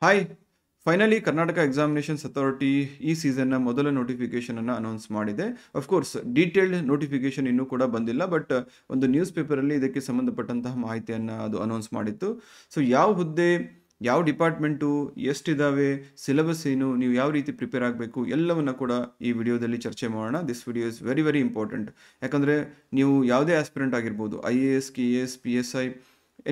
Hi finally Karnataka examinations authority ಈ ಸೀಸನ್ನ ಮೊದಲ ನೋಟಿಫಿಕೇಶನನ್ನು announce ಮಾಡಿದೆ. ಅಫ್ಕೋರ್ಸ್ ಡೀಟೇಲ್ಡ್ ನೋಟಿಫಿಕೇಶನ್ ಇನ್ನೂ ಕೂಡ ಬಂದಿಲ್ಲ, ಬಟ್ ಒಂದು ನ್ಯೂಸ್ ಪೇಪರಲ್ಲಿ ಇದಕ್ಕೆ ಸಂಬಂಧಪಟ್ಟಂತಹ ಮಾಹಿತಿಯನ್ನು ಅದು ಅನೌನ್ಸ್ ಮಾಡಿತ್ತು. ಸೊ ಯಾವ ಹುದ್ದೆ, ಯಾವ ಡಿಪಾರ್ಟ್ಮೆಂಟು, ಎಷ್ಟಿದ್ದಾವೆ, ಸಿಲೆಬಸ್ ಏನು, ನೀವು ಯಾವ ರೀತಿ ಪ್ರಿಪೇರ್ ಆಗಬೇಕು ಎಲ್ಲವನ್ನು ಕೂಡ ಈ ವಿಡಿಯೋದಲ್ಲಿ ಚರ್ಚೆ ಮಾಡೋಣ. This video is very very important. ಯಾಕಂದರೆ ನೀವು ಯಾವುದೇ ಆಸ್ಪಿರೆಂಟ್ ಆಗಿರ್ಬೋದು, IAS, KAS, PSI,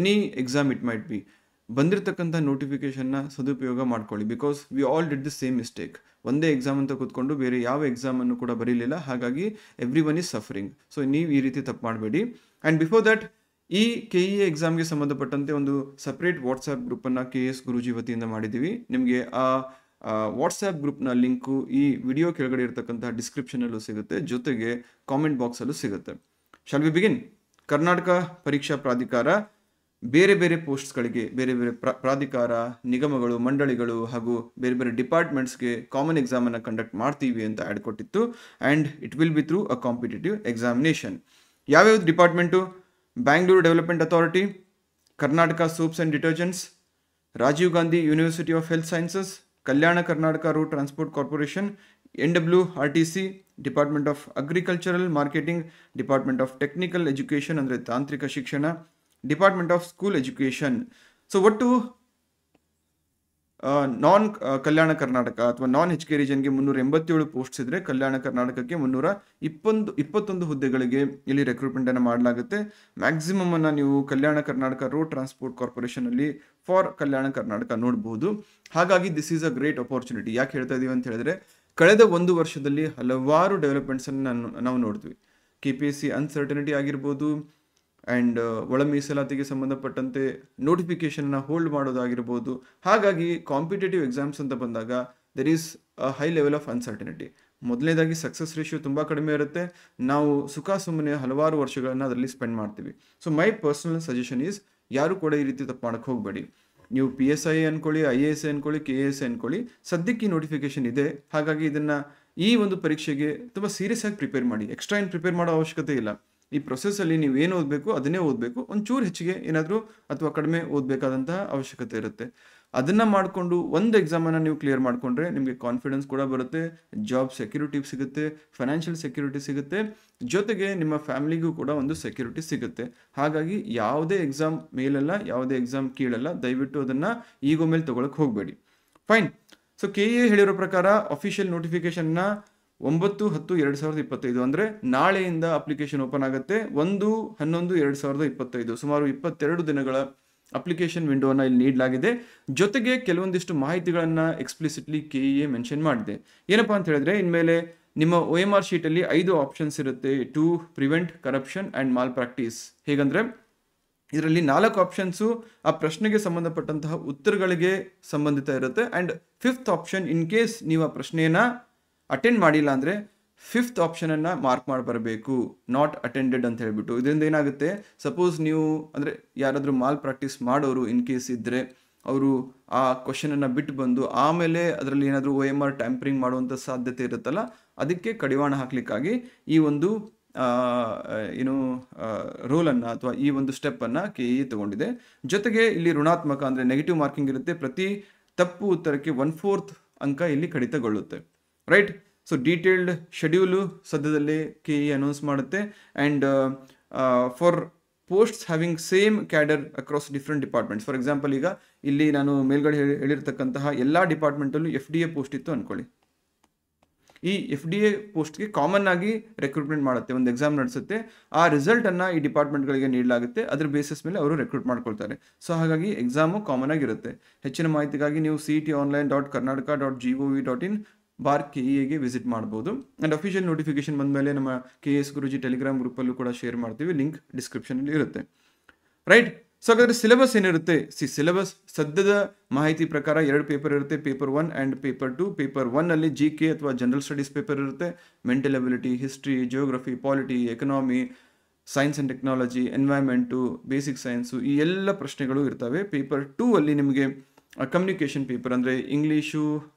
any exam it might be, ಬಂದಿರತಕ್ಕಂಥ ನೋಟಿಫಿಕೇಷನ್ನ ಸದುಪಯೋಗ ಮಾಡ್ಕೊಳ್ಳಿ. Because we all did the same mistake. ಒಂದೇ ಎಕ್ಸಾಮ್ ಅಂತ ಕೂತ್ಕೊಂಡು ಬೇರೆ ಯಾವ ಎಕ್ಸಾಮನ್ನು ಕೂಡ ಬರೀಲಿಲ್ಲ, ಹಾಗಾಗಿ every one is suffering. So ನೀವು ಈ ರೀತಿ ತಪ್ಪು ಮಾಡಬೇಡಿ. ಆ್ಯಂಡ್ ಬಿಫೋರ್ ದ್ಯಾಟ್, ಈ KE ಎಕ್ಸಾಮ್ಗೆ ಸಂಬಂಧಪಟ್ಟಂತೆ ಒಂದು ಸಪ್ರೇಟ್ ವಾಟ್ಸ್ಆ್ಯಪ್ ಗ್ರೂಪನ್ನು KS ಗುರೂಜಿ ವತಿಯಿಂದ ಮಾಡಿದ್ದೀವಿ. ನಿಮಗೆ ಆ ವಾಟ್ಸ್ಆ್ಯಪ್ ಗ್ರೂಪ್ನ ಲಿಂಕು ಈ ವಿಡಿಯೋ ಕೆಳಗಡೆ ಇರತಕ್ಕಂಥ ಡಿಸ್ಕ್ರಿಪ್ಷನಲ್ಲೂ ಸಿಗುತ್ತೆ, ಜೊತೆಗೆ ಕಾಮೆಂಟ್ ಬಾಕ್ಸಲ್ಲೂ ಸಿಗುತ್ತೆ. Shall we begin? ಕರ್ನಾಟಕ ಪರೀಕ್ಷಾ ಪ್ರಾಧಿಕಾರ ಬೇರೆ ಬೇರೆ ಪೋಸ್ಟ್ಸ್ಗಳಿಗೆ, ಬೇರೆ ಬೇರೆ ಪ್ರಾಧಿಕಾರ, ನಿಗಮಗಳು, ಮಂಡಳಿಗಳು ಹಾಗೂ ಬೇರೆ ಬೇರೆ ಡಿಪಾರ್ಟ್ಮೆಂಟ್ಸ್ಗೆ ಕಾಮನ್ ಎಕ್ಸಾಮನ್ನು ಕಂಡಕ್ಟ್ ಮಾಡ್ತೀವಿ ಅಂತ ಆ್ಯಡ್ ಕೊಟ್ಟಿತ್ತು. And it will be through a competitive examination. ಯಾವ್ಯಾವ department? Bangalore development authority, Karnataka soaps and detergents, Rajiv Gandhi university of health sciences, Kalyana Karnataka road transport corporation, NWRTC, department of agricultural marketing, department of technical education ಅಂದರೆ ತಾಂತ್ರಿಕ ಶಿಕ್ಷಣ, department of school education. So ಒಟ್ಟು ನಾನ್ ಕಲ್ಯಾಣ ಕರ್ನಾಟಕ ಅಥವಾ ನಾನ್ HK ರೀಜನ್ಗೆ 387 posts ಇದ್ದರೆ, ಕಲ್ಯಾಣ ಕರ್ನಾಟಕಕ್ಕೆ 321 ಹುದ್ದೆಗಳಿಗೆ ಇಲ್ಲಿ ರೆಕ್ರೂಟ್ಮೆಂಟನ್ನು ಮಾಡಲಾಗುತ್ತೆ. ಮ್ಯಾಕ್ಸಿಮಮ್ ಅನ್ನು ನೀವು ಕಲ್ಯಾಣ Karnataka road transport ಕಾರ್ಪೊರೇಷನಲ್ಲಿ for Kalyana Karnataka ನೋಡ್ಬೋದು. ಹಾಗಾಗಿ this is a great opportunity. ಯಾಕೆ ಹೇಳ್ತಾ ಇದೀವಿ ಅಂತ ಹೇಳಿದ್ರೆ, ಕಳೆದ ಒಂದು ವರ್ಷದಲ್ಲಿ ಹಲವಾರು ಡೆವಲಪ್ಮೆಂಟ್ಸನ್ನು ನಾವು ನೋಡ್ತೀವಿ. KPSC ಅನ್ಸರ್ಟನಿಟಿ ಆಗಿರ್ಬೋದು, ಆ್ಯಂಡ್ ಒಳ ಮೀಸಲಾತಿಗೆ ಸಂಬಂಧಪಟ್ಟಂತೆ ನೋಟಿಫಿಕೇಷನ್ನ ಹೋಲ್ಡ್ ಮಾಡೋದಾಗಿರ್ಬೋದು. ಹಾಗಾಗಿ ಕಾಂಪಿಟೇಟಿವ್ ಎಕ್ಸಾಮ್ಸ್ ಅಂತ ಬಂದಾಗ there is a high level of uncertainty. ಮೊದಲನೇದಾಗಿ ಸಕ್ಸಸ್ ರೇಷಿಯೋ ತುಂಬ ಕಡಿಮೆ ಇರುತ್ತೆ. ನಾವು ಸುಮ್ಮನೆ ಹಲವಾರು ವರ್ಷಗಳನ್ನು ಅದರಲ್ಲಿ ಸ್ಪೆಂಡ್ ಮಾಡ್ತೀವಿ. So my personal suggestion is, ಯಾರು ಕೂಡ ಈ ರೀತಿ ತಪ್ಪು ಮಾಡೋಕ್ಕೆ ಹೋಗಬೇಡಿ. ನೀವು PSI ಅನ್ಕೊಳ್ಳಿ, IAS ಅನ್ಕೊಳ್ಳಿ, KAS ಅನ್ಕೊಳ್ಳಿ, ಸದ್ಯಕ್ಕೆ ಈ ನೋಟಿಫಿಕೇಷನ್ ಇದೆ. ಹಾಗಾಗಿ ಇದನ್ನು ಈ ಒಂದು ಪರೀಕ್ಷೆಗೆ ತುಂಬ ಸೀರಿಯಸ್ ಆಗಿ ಪ್ರಿಪೇರ್ ಮಾಡಿ. ಎಕ್ಸ್ಟ್ರಾ ಏನು ಪ್ರಿಪೇರ್ ಮಾಡೋ ಅವಶ್ಯಕತೆ ಇಲ್ಲ. ಈ ಪ್ರೊಸೆಸ್ಸಲ್ಲಿ ನೀವು ಏನು ಓದಬೇಕು ಅದನ್ನೇ ಓದಬೇಕು. ಒಂಚೂರು ಹೆಚ್ಚಿಗೆ ಏನಾದರೂ ಅಥವಾ ಕಡಿಮೆ ಓದಬೇಕಾದಂತಹ ಅವಶ್ಯಕತೆ ಇರುತ್ತೆ. ಅದನ್ನು ಮಾಡಿಕೊಂಡು ಒಂದು ಎಕ್ಸಾಮನ್ನು ನೀವು ಕ್ಲಿಯರ್ ಮಾಡಿಕೊಂಡ್ರೆ ನಿಮಗೆ ಕಾನ್ಫಿಡೆನ್ಸ್ ಕೂಡ ಬರುತ್ತೆ, ಜಾಬ್ ಸೆಕ್ಯೂರಿಟಿ ಸಿಗುತ್ತೆ, ಫೈನಾನ್ಷಿಯಲ್ ಸೆಕ್ಯೂರಿಟಿ ಸಿಗುತ್ತೆ, ಜೊತೆಗೆ ನಿಮ್ಮ ಫ್ಯಾಮಿಲಿಗೂ ಕೂಡ ಒಂದು ಸೆಕ್ಯೂರಿಟಿ ಸಿಗುತ್ತೆ. ಹಾಗಾಗಿ ಯಾವುದೇ ಎಕ್ಸಾಮ್ ಮೇಲಲ್ಲ, ಯಾವುದೇ ಎಕ್ಸಾಮ್ ಕೀಳಲ್ಲ. ದಯವಿಟ್ಟು ಅದನ್ನು ಈಗೋ ಮೇಲೆ ತೊಗೊಳಕ್ಕೆ ಹೋಗಬೇಡಿ. ಫೈನ್. ಸೊ KA ಹೇಳಿರೋ ಪ್ರಕಾರ ಅಫಿಷಿಯಲ್ ನೋಟಿಫಿಕೇಷನ್ನ 9/10/2025 ಅಂದರೆ ನಾಳೆಯಿಂದ ಅಪ್ಲಿಕೇಶನ್ ಓಪನ್ ಆಗುತ್ತೆ. 1/11/2025, ಸುಮಾರು 22 ದಿನಗಳ ಅಪ್ಲಿಕೇಶನ್ ವಿಂಡೋವನ್ನು ಇಲ್ಲಿ ನೀಡಲಾಗಿದೆ. ಜೊತೆಗೆ ಕೆಲವೊಂದಿಷ್ಟು ಮಾಹಿತಿಗಳನ್ನು ಎಕ್ಸ್ಪ್ಲಿಸಿಟ್ಲಿ KEA ಮೆನ್ಷನ್ ಮಾಡಿದೆ. ಏನಪ್ಪಾ ಅಂತ ಹೇಳಿದ್ರೆ, ಇನ್ಮೇಲೆ ನಿಮ್ಮ OMR ಶೀಟಲ್ಲಿ 5 ಆಪ್ಷನ್ಸ್ ಇರುತ್ತೆ to prevent corruption and malpractice. ಹೇಗಂದರೆ, ಇದರಲ್ಲಿ 4 ಆಪ್ಷನ್ಸು ಆ ಪ್ರಶ್ನೆಗೆ ಸಂಬಂಧಪಟ್ಟಂತಹ ಉತ್ತರಗಳಿಗೆ ಸಂಬಂಧಿತ ಇರುತ್ತೆ. And 5th option, in case ನೀವು ಆ ಪ್ರಶ್ನೆಯನ್ನು ಅಟೆಂಡ್ ಮಾಡಿಲ್ಲ ಅಂದರೆ 5th ಆಪ್ಷನನ್ನು ಮಾರ್ಕ್ ಮಾಡಿ ಬರಬೇಕು, ನಾಟ್ ಅಟೆಂಡೆಡ್ ಅಂತ ಹೇಳ್ಬಿಟ್ಟು. ಇದರಿಂದ ಏನಾಗುತ್ತೆ, ಸಪೋಸ್ ನೀವು ಅಂದರೆ ಯಾರಾದರೂ ಮಾಲ್ ಪ್ರಾಕ್ಟೀಸ್ ಮಾಡೋರು ಇನ್ ಕೇಸ್ ಇದ್ದರೆ, ಅವರು ಆ ಕ್ವಶನನ್ನು ಬಿಟ್ಟು ಬಂದು ಆಮೇಲೆ ಅದರಲ್ಲಿ ಏನಾದರೂ OMR ಟ್ಯಾಂಪರಿಂಗ್ ಮಾಡುವಂಥ ಸಾಧ್ಯತೆ ಇರುತ್ತಲ್ಲ, ಅದಕ್ಕೆ ಕಡಿವಾಣ ಹಾಕಲಿಕ್ಕಾಗಿ ಈ ಒಂದು ರೂಲನ್ನು ಅಥವಾ ಈ ಒಂದು ಸ್ಟೆಪ್ಪನ್ನು KE ತಗೊಂಡಿದೆ. ಜೊತೆಗೆ ಇಲ್ಲಿ ಋಣಾತ್ಮಕ ಅಂದರೆ ನೆಗೆಟಿವ್ ಮಾರ್ಕಿಂಗ್ ಇರುತ್ತೆ. ಪ್ರತಿ ತಪ್ಪು ಉತ್ತರಕ್ಕೆ 1/4 ಅಂಕ ಇಲ್ಲಿ ಕಡಿತಗೊಳ್ಳುತ್ತೆ. ರೈಟ್. ಸೊ ಡೀಟೇಲ್ಡ್ ಶೆಡ್ಯೂಲು ಸದ್ಯದಲ್ಲೇ KE ಅನೌನ್ಸ್ ಮಾಡುತ್ತೆ. And for posts having same cadre across different departments, for example ಈಗ ಇಲ್ಲಿ ನಾನು ಮೇಲ್ಗಡೆ ಹೇಳಿರ್ತಕ್ಕಂತಹ ಎಲ್ಲ ಡಿಪಾರ್ಟ್ಮೆಂಟಲ್ಲೂ FDA ಪೋಸ್ಟ್ ಇತ್ತು ಅಂದ್ಕೊಳ್ಳಿ. ಈ FDA ಪೋಸ್ಟ್ಗೆ ಕಾಮನ್ ಆಗಿ ರೆಕ್ರೂಟ್ಮೆಂಟ್ ಮಾಡುತ್ತೆ, ಒಂದು ಎಕ್ಸಾಮ್ ನಡೆಸುತ್ತೆ. ಆ ರಿಸಲ್ಟನ್ನು ಈ ಡಿಪಾರ್ಟ್ಮೆಂಟ್ಗಳಿಗೆ ನೀಡಲಾಗುತ್ತೆ. ಅದ್ರ ಬೇಸಿಸ್ ಮೇಲೆ ಅವರು ರೆಕ್ರೂಟ್ ಮಾಡ್ಕೊಳ್ತಾರೆ. ಸೊ ಹಾಗಾಗಿ ಎಕ್ಸಾಮು ಕಾಮನ್ ಆಗಿರುತ್ತೆ. ಹೆಚ್ಚಿನ ಮಾಹಿತಿಗಾಗಿ ನೀವು CETOnline.karnataka.gov.in/KEAಗೆ ವಿಸಿಟ್ ಮಾಡ್ಬೋದು. ಆ್ಯಂಡ್ ಅಫಿಷಿಯಲ್ ನೋಟಿಫಿಕೇಶನ್ ಬಂದ ಮೇಲೆ ನಮ್ಮ KS ಗುರೂಜಿ ಟೆಲಿಗ್ರಾಮ್ ಗ್ರೂಪಲ್ಲೂ ಕೂಡ ಶೇರ್ ಮಾಡ್ತೀವಿ, ಲಿಂಕ್ ಡಿಸ್ಕ್ರಿಪ್ಷನಲ್ಲಿ ಇರುತ್ತೆ. ರೈಟ್. ಸೊ ಹಾಗಾದರೆ ಸಿಲೆಬಸ್ ಏನಿರುತ್ತೆ? ಸಿಲೆಬಸ್ ಸದ್ಯದ ಮಾಹಿತಿ ಪ್ರಕಾರ 2 ಪೇಪರ್ ಇರುತ್ತೆ, ಪೇಪರ್ 1 ಆ್ಯಂಡ್ ಪೇಪರ್ 2. ಪೇಪರ್ 1ನಲ್ಲಿ GK ಅಥವಾ ಜನರಲ್ ಸ್ಟಡೀಸ್ ಪೇಪರ್ ಇರುತ್ತೆ. Mental ability, history, geography, polity, economy, science and technology, environment, basic science, ಈ ಎಲ್ಲ ಪ್ರಶ್ನೆಗಳು ಇರ್ತವೆ. ಪೇಪರ್ 2 ಅಲ್ಲಿ ನಿಮಗೆ ಕಮ್ಯುನಿಕೇಷನ್ ಪೇಪರ್ ಅಂದರೆ ಇಂಗ್ಲೀಷು,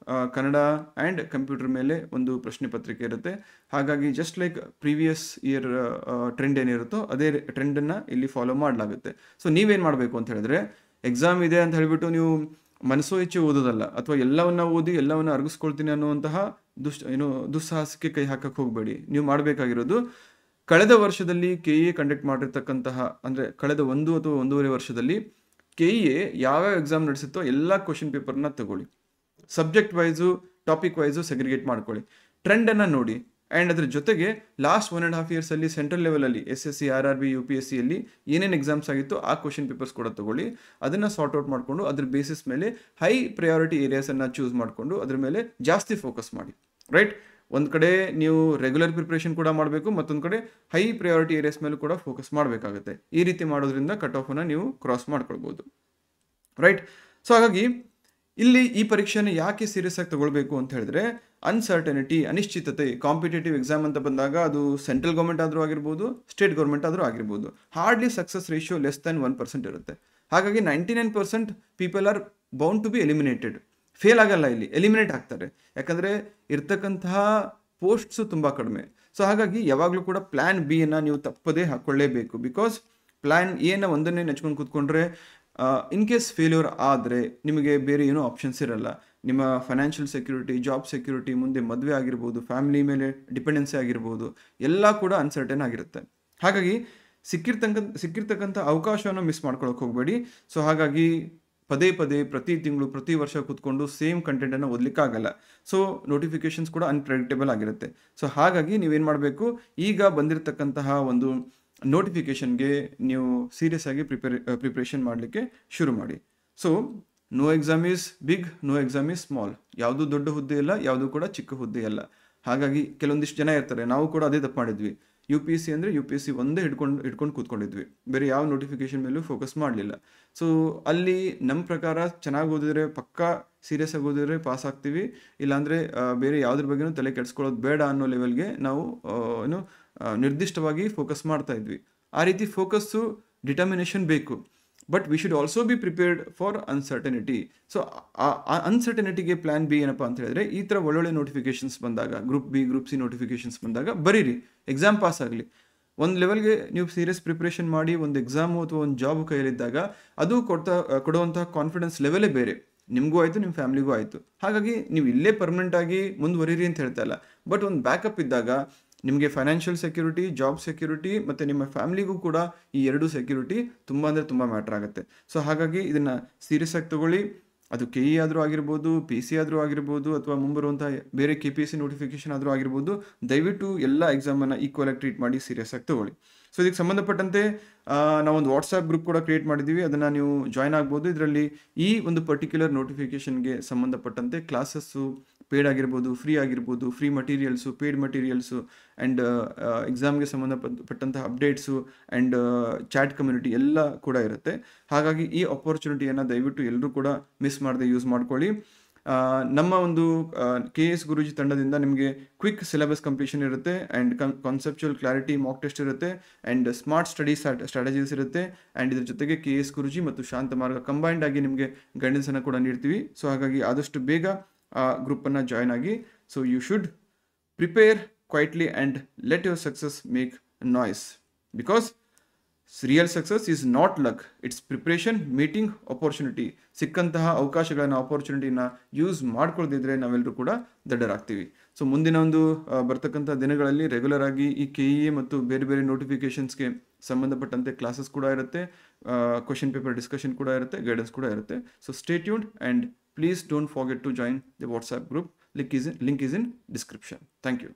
ಕನ್ನಡ ಆ್ಯಂಡ್ ಕಂಪ್ಯೂಟರ್ ಮೇಲೆ ಒಂದು ಪ್ರಶ್ನೆ ಪತ್ರಿಕೆ ಇರುತ್ತೆ. ಹಾಗಾಗಿ just like previous year trend ಏನಿರುತ್ತೋ ಅದೇ ಟ್ರೆಂಡನ್ನು ಇಲ್ಲಿ ಫಾಲೋ ಮಾಡಲಾಗುತ್ತೆ. ಸೊ ನೀವೇನು ಮಾಡಬೇಕು ಅಂತ ಹೇಳಿದ್ರೆ, ಎಕ್ಸಾಮ್ ಇದೆ ಅಂತ ಹೇಳಿಬಿಟ್ಟು ನೀವು ಮನಸೋ ಇಚ್ಛೆ ಓದೋದಲ್ಲ, ಅಥವಾ ಎಲ್ಲವನ್ನ ಓದಿ ಎಲ್ಲವನ್ನ ಅರಗಿಸ್ಕೊಳ್ತೀನಿ ಅನ್ನುವಂತಹ ದುಸ್ಸಾಹಸಕ್ಕೆ ಕೈ ಹಾಕಕ್ಕೆ ಹೋಗಬೇಡಿ. ನೀವು ಮಾಡಬೇಕಾಗಿರೋದು, ಕಳೆದ ವರ್ಷದಲ್ಲಿ KEA ಕಂಡಕ್ಟ್ ಮಾಡಿರ್ತಕ್ಕಂತಹ, ಅಂದರೆ ಕಳೆದ 1 ಅಥವಾ 1.5 ವರ್ಷದಲ್ಲಿ KEA ಯಾವ್ಯಾವ ಎಕ್ಸಾಮ್ ನಡೆಸುತ್ತೋ ಎಲ್ಲ ಕ್ವಶನ್ ಪೇಪರ್ನ ತಗೊಳ್ಳಿ, subject wise topic wise segregate ಮಾಡ್ಕೊಳ್ಳಿ, ಟ್ರೆಂಡನ್ನು ನೋಡಿ. ಆ್ಯಂಡ್ ಅದ್ರ ಜೊತೆಗೆ ಲಾಸ್ಟ್ 1.5 ಇಯರ್ಸಲ್ಲಿ ಸೆಂಟ್ರಲ್ ಲೆವೆಲಲ್ಲಿ SSC, RRB, UPSCಯಲ್ಲಿ ಏನೇನು ಎಕ್ಸಾಮ್ಸ್ ಆಗಿತ್ತು ಆ ಕ್ವಶನ್ ಪೇಪರ್ಸ್ ಕೂಡ ತಗೊಳ್ಳಿ. ಅದನ್ನು ಸಾರ್ಟ್ ಔಟ್ ಮಾಡಿಕೊಂಡು ಅದ್ರ ಬೇಸಿಸ್ ಮೇಲೆ ಹೈ ಪ್ರಯಾರಿಟಿ ಏರಿಯಾಸನ್ನು ಚೂಸ್ ಮಾಡಿಕೊಂಡು ಅದ್ರ ಮೇಲೆ ಜಾಸ್ತಿ ಫೋಕಸ್ ಮಾಡಿ. ರೈಟ್, ಒಂದು ಕಡೆ ನೀವು ರೆಗ್ಯುಲರ್ ಪ್ರಿಪ್ರೇಷನ್ ಕೂಡ ಮಾಡಬೇಕು, ಮತ್ತೊಂದು ಕಡೆ ಹೈ ಪ್ರಯಾರಿಟಿ ಏರಿಯಾಸ್ ಮೇಲೂ ಕೂಡ ಫೋಕಸ್ ಮಾಡಬೇಕಾಗುತ್ತೆ. ಈ ರೀತಿ ಮಾಡೋದ್ರಿಂದ ಕಟ್ ಆಫನ್ನು ನೀವು ಕ್ರಾಸ್ ಮಾಡ್ಕೊಳ್ಬೋದು. ರೈಟ್, ಸೊ ಹಾಗಾಗಿ ಇಲ್ಲಿ ಈ ಪರೀಕ್ಷೆಯನ್ನು ಯಾಕೆ ಸೀರಿಯಸ್ ಆಗಿ ತಗೊಳ್ಬೇಕು ಅಂತ ಹೇಳಿದ್ರೆ, ಅನ್ಸರ್ಟನಿಟಿ, ಅನಿಶ್ಚಿತತೆ, ಕಾಂಪಿಟೇಟಿವ್ ಎಕ್ಸಾಮ್ ಅಂತ ಬಂದಾಗ ಅದು ಸೆಂಟ್ರಲ್ ಗೌರ್ಮೆಂಟ್ ಆದರೂ ಆಗಿರ್ಬೋದು, ಸ್ಟೇಟ್ ಗೌರ್ಮೆಂಟ್ ಆದರೂ ಆಗಿರ್ಬೋದು, hardly success ratio less than 1% ಇರುತ್ತೆ. ಹಾಗಾಗಿ 99% people are bound to be eliminated. Fail ಆಗಲ್ಲ, ಇಲ್ಲಿ ಎಲಿಮಿನೇಟ್ ಆಗ್ತಾರೆ, ಯಾಕಂದರೆ ಇರ್ತಕ್ಕಂತಹ ಪೋಸ್ಟ್ಸು ತುಂಬ ಕಡಿಮೆ. ಸೊ ಹಾಗಾಗಿ ಯಾವಾಗಲೂ ಕೂಡ ಪ್ಲ್ಯಾನ್ ಬಿಯನ್ನು ನೀವು ತಪ್ಪದೇ ಹಾಕ್ಕೊಳ್ಳೇಬೇಕು. ಬಿಕಾಸ್ ಪ್ಲ್ಯಾನ್ ಎನ ಒಂದನ್ನೇ ನೆಚ್ಕೊಂಡು ಕೂತ್ಕೊಂಡ್ರೆ ಇನ್ ಕೇಸ್ ಫೇಲ್ಯೂರ್ ಆದರೆ ನಿಮಗೆ ಬೇರೆ ಏನೂ ಆಪ್ಷನ್ಸ್ ಇರಲ್ಲ. ನಿಮ್ಮ ಫೈನಾನ್ಷಿಯಲ್ ಸೆಕ್ಯೂರಿಟಿ, ಜಾಬ್ ಸೆಕ್ಯೂರಿಟಿ, ಮುಂದೆ ಮದುವೆ ಆಗಿರ್ಬೋದು, ಫ್ಯಾಮಿಲಿ ಮೇಲೆ ಡಿಪೆಂಡೆನ್ಸಿ ಆಗಿರ್ಬೋದು, ಎಲ್ಲ ಕೂಡ ಅನ್ಸರ್ಟನ್ ಆಗಿರುತ್ತೆ. ಹಾಗಾಗಿ ಸಿಕ್ಕಿರ್ತಕ್ಕಂಥ ಅವಕಾಶವನ್ನು ಮಿಸ್ ಮಾಡ್ಕೊಳಕ್ಕೆ ಹೋಗಬೇಡಿ. ಸೊ ಹಾಗಾಗಿ ಪದೇ ಪ್ರತಿ ತಿಂಗಳು ಪ್ರತಿ ವರ್ಷ ಕೂತ್ಕೊಂಡು ಸೇಮ್ ಕಂಟೆಂಟನ್ನು ಓದಲಿಕ್ಕಾಗಲ್ಲ. ಸೊ ನೋಟಿಫಿಕೇಶನ್ಸ್ ಕೂಡ ಅನ್ಪ್ರೆಡಿಕ್ಟೇಬಲ್ ಆಗಿರುತ್ತೆ. ಸೊ ಹಾಗಾಗಿ ನೀವೇನು ಮಾಡಬೇಕು, ಈಗ ಬಂದಿರತಕ್ಕಂತಹ ಒಂದು ನೋಟಿಫಿಕೇಷನ್ಗೆ ನೀವು ಸೀರಿಯಸ್ ಆಗಿ ಪ್ರಿಪ್ರೇಷನ್ ಮಾಡಲಿಕ್ಕೆ ಶುರು ಮಾಡಿ. So no exam is big, no exam is small. ಯಾವುದೂ ದೊಡ್ಡ ಹುದ್ದೆ ಇಲ್ಲ, ಯಾವುದೂ ಕೂಡ ಚಿಕ್ಕ ಹುದ್ದೆ ಅಲ್ಲ. ಹಾಗಾಗಿ ಕೆಲವೊಂದಿಷ್ಟು ಜನ ಇರ್ತಾರೆ, ನಾವು ಕೂಡ ಅದೇ ತಪ್ಪು ಮಾಡಿದ್ವಿ, UPSC ಅಂದರೆ UPSC ಒಂದೇ ಹಿಡ್ಕೊಂಡು ಕೂತ್ಕೊಂಡಿದ್ವಿ, ಬೇರೆ ಯಾವ ನೋಟಿಫಿಕೇಶನ್ ಮೇಲೂ ಫೋಕಸ್ ಮಾಡಲಿಲ್ಲ. ಸೊ ಅಲ್ಲಿ ನಮ್ಮ ಪ್ರಕಾರ ಚೆನ್ನಾಗಿ ಓದಿದ್ರೆ, ಪಕ್ಕಾ ಸೀರಿಯಸ್ ಆಗಿ ಓದಿದ್ರೆ ಪಾಸ್ ಆಗ್ತೀವಿ, ಇಲ್ಲಾಂದರೆ ಬೇರೆ ಯಾವುದ್ರ ಬಗ್ಗೆನೂ ತಲೆ ಕೆಡಿಸ್ಕೊಳ್ಳೋದು ಬೇಡ ಅನ್ನೋ ಲೆವೆಲ್ಗೆ ನಾವು ನಿರ್ದಿಷ್ಟವಾಗಿ ಫೋಕಸ್ ಮಾಡ್ತಾ ಇದ್ವಿ. ಆ ರೀತಿ ಫೋಕಸ್ಸು, ಡಿಟರ್ಮಿನೇಷನ್ ಬೇಕು, but we should also be prepared for uncertainty. So ಆ ಅನ್ಸರ್ಟನಿಟಿಗೆ ಪ್ಲ್ಯಾನ್ ಬಿ ಏನಪ್ಪ ಅಂತ ಹೇಳಿದ್ರೆ, ಈ ಥರ ಒಳ್ಳೊಳ್ಳೆ ನೋಟಿಫಿಕೇಶನ್ಸ್ ಬಂದಾಗ, group B, group C notifications ಬಂದಾಗ ಬರೀರಿ, ಎಕ್ಸಾಮ್ ಪಾಸ್ ಆಗಲಿ. ಒಂದು ಲೆವೆಲ್ಗೆ ನೀವು ಸೀರಿಯಸ್ ಪ್ರಿಪ್ರೇಷನ್ ಮಾಡಿ ಒಂದು ಎಕ್ಸಾಮು ಅಥವಾ ಒಂದು ಜಾಬು ಕೈಯಲ್ಲಿದ್ದಾಗ ಅದು ಕೊಡುವಂತಹ ಕಾನ್ಫಿಡೆನ್ಸ್ ಲೆವೆಲೇ ಬೇರೆ. ನಿಮಗೂ ಆಯಿತು, ನಿಮ್ಮ ಫ್ಯಾಮಿಲಿಗೂ ಆಯಿತು. ಹಾಗಾಗಿ ನೀವು ಇಲ್ಲೇ ಪರ್ಮನೆಂಟಾಗಿ ಮುಂದುವರಿರಿ ಅಂತ ಹೇಳ್ತಾ ಇಲ್ಲ, ಬಟ್ ಒಂದು ಬ್ಯಾಕಪ್ ಇದ್ದಾಗ ನಿಮಗೆ ಫೈನಾನ್ಷಿಯಲ್ ಸೆಕ್ಯೂರಿಟಿ, ಜಾಬ್ ಸೆಕ್ಯೂರಿಟಿ ಮತ್ತು ನಿಮ್ಮ ಫ್ಯಾಮಿಲಿಗೂ ಕೂಡ ಈ ಎರಡೂ ಸೆಕ್ಯೂರಿಟಿ ತುಂಬ ಅಂದರೆ ತುಂಬ ಮ್ಯಾಟ್ರ್ ಆಗುತ್ತೆ. ಸೊ ಹಾಗಾಗಿ ಇದನ್ನು ಸೀರಿಯಸ್ ಆಗಿ ತಗೊಳ್ಳಿ. ಅದು KE ಆದರೂ ಆಗಿರ್ಬೋದು, PC ಆದರೂ ಆಗಿರ್ಬೋದು, ಅಥವಾ ಮುಂಬರುವಂಥ ಬೇರೆ KPSC ನೋಟಿಫಿಕೇಶನ್ ಆದರೂ ಆಗಿರ್ಬೋದು, ದಯವಿಟ್ಟು ಎಲ್ಲ ಎಕ್ಸಾಮನ್ನು ಈಕ್ವಲ್ ಆಗಿ ಟ್ರೀಟ್ ಮಾಡಿ ಸೀರಿಯಸ್ ಆಗಿ ತಗೊಳ್ಳಿ. ಸೊ ಇದಕ್ಕೆ ಸಂಬಂಧಪಟ್ಟಂತೆ ನಾವೊಂದು ವಾಟ್ಸಾಪ್ ಗ್ರೂಪ್ ಕೂಡ ಕ್ರಿಯೇಟ್ ಮಾಡಿದ್ದೀವಿ, ಅದನ್ನು ನೀವು ಜಾಯ್ನ್ ಆಗ್ಬೋದು. ಇದರಲ್ಲಿ ಈ ಒಂದು ಪರ್ಟಿಕ್ಯುಲರ್ ನೋಟಿಫಿಕೇಷನ್ಗೆ ಸಂಬಂಧಪಟ್ಟಂತೆ ಕ್ಲಾಸಸ್ಸು ಪೇಡ್ ಆಗಿರ್ಬೋದು, free materials, paid materials, and ಎಕ್ಸಾಮ್ಗೆ ಸಂಬಂಧಪಟ್ಟಂತಹ ಅಪ್ಡೇಟ್ಸು ಆ್ಯಂಡ್ ಚಾಟ್ ಕಮ್ಯುನಿಟಿ ಎಲ್ಲ ಕೂಡ ಇರುತ್ತೆ. ಹಾಗಾಗಿ ಈ ಆಪರ್ಚುನಿಟಿಯನ್ನು ದಯವಿಟ್ಟು ಎಲ್ಲರೂ ಕೂಡ ಮಿಸ್ ಮಾಡದೆ ಯೂಸ್ ಮಾಡ್ಕೊಳ್ಳಿ. ನಮ್ಮ ಒಂದು KS ಗುರೂಜಿ ತಂಡದಿಂದ ನಿಮಗೆ ಕ್ವಿಕ್ ಸಿಲೆಬಸ್ ಕಂಪ್ಲೀಷನ್ ಇರುತ್ತೆ, and conceptual clarity mock test ಇರುತ್ತೆ, ಆ್ಯಂಡ್ ಸ್ಮಾರ್ಟ್ ಸ್ಟಡಿ ಸ್ಟ್ರಾಟಜೀಸ್ ಇರುತ್ತೆ, ಆ್ಯಂಡ್ ಇದ್ರ ಜೊತೆಗೆ KS ಗುರೂಜಿ ಮತ್ತು ಶಾಂತ ಮಾರ್ಗ ಕಂಬೈನ್ಡ್ ಆಗಿ ನಿಮಗೆ ಗೈಡೆನ್ಸನ್ನು ಕೂಡ ನೀಡ್ತೀವಿ. ಸೊ ಹಾಗಾಗಿ ಆದಷ್ಟು ಬೇಗ ಆ ಗ್ರೂಪನ್ನು ಜಾಯ್ನ್ ಆಗಿ. So you should prepare quietly and let your success make noise, because real success is not luck, it's preparation meeting opportunity. ಸಿಕ್ಕಂತಹ ಅವಕಾಶಗಳನ್ನು, ಆಪರ್ಚುನಿಟಿನ ಯೂಸ್ ಮಾಡ್ಕೊಳ್ದಿದ್ರೆ ನಾವೆಲ್ಲರೂ ಕೂಡ ದಡ್ಡರಾಗ್ತೀವಿ. ಸೊ ಮುಂದಿನ ಒಂದು ಬರ್ತಕ್ಕಂಥ ದಿನಗಳಲ್ಲಿ ರೆಗ್ಯುಲರ್ ಆಗಿ ಈ KEA ಮತ್ತು ಬೇರೆ ನೋಟಿಫಿಕೇಷನ್ಸ್ಗೆ ಸಂಬಂಧಪಟ್ಟಂತೆ ಕ್ಲಾಸಸ್ ಕೂಡ ಇರುತ್ತೆ, ಕ್ವಶನ್ ಪೇಪರ್ ಡಿಸ್ಕಷನ್ ಕೂಡ ಇರುತ್ತೆ, ಗೈಡೆನ್ಸ್ ಕೂಡ ಇರುತ್ತೆ. So stay tuned and please don't forget to join the WhatsApp group. Link is in description. Thank you.